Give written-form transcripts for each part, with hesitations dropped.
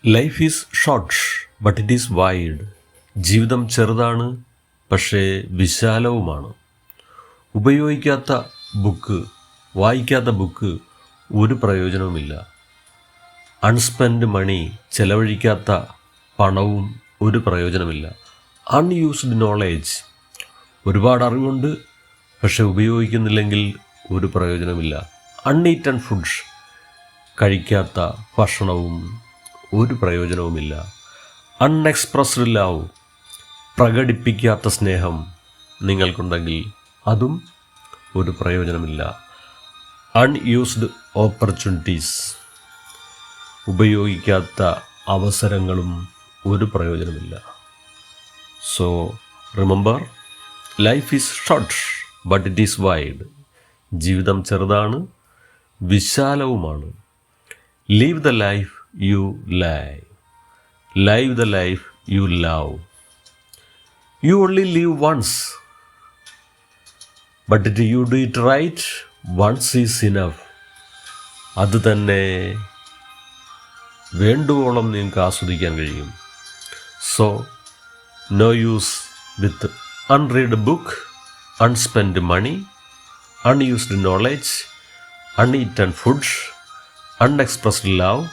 Life is short but it is wide. ജീവിതം ചെറുതാണ് പക്ഷേ വിശാലവുമാണ്. ഉപയോഗിക്കാത്ത ബുക്ക്, വായിക്കാത്ത ബുക്ക് ഒരു പ്രയോജനവുമില്ല. അൺസ്പെൻഡ് മണി, ചെലവഴിക്കാത്ത പണവും ഒരു പ്രയോജനമില്ല. അൺയൂസ്ഡ് നോളേജ്, ഒരുപാട് അറിവുണ്ട് പക്ഷെ ഉപയോഗിക്കുന്നില്ലെങ്കിൽ ഒരു പ്രയോജനമില്ല. അൺഈറ്റൺ ഫുഡ്സ്, കഴിക്കാത്ത ഭക്ഷണവും ഒരു പ്രയോജനവുമില്ല. അൺഎക്സ്പ്രസ്ഡ് ലവ്, പ്രകടിപ്പിക്കാത്ത സ്നേഹം നിങ്ങൾക്കുണ്ടെങ്കിൽ അതും ഒരു പ്രയോജനമില്ല. അൺയൂസ്ഡ് ഓപ്പർച്യൂണിറ്റീസ്, ഉപയോഗിക്കാത്ത അവസരങ്ങളും ഒരു പ്രയോജനമില്ല. So remember, life is short but it is wide. ജീവിതം ചെറുതാണ്, വിശാലവുമാണ്. Leave the life you live the life you love. You only live once, but if you do it right, once is enough. അത് തന്നെ വേണ്ടുവോളം നിങ്ങൾക്ക് ആസ്വദിക്കാൻ കഴിയും. So no use with unread book, unspend money, unused knowledge, uneaten foods, unexpressed love,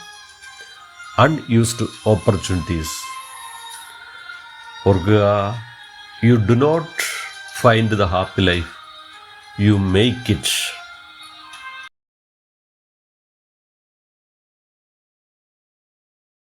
unused opportunities. ഓർക്കുക, you do not find the happy life, you make it.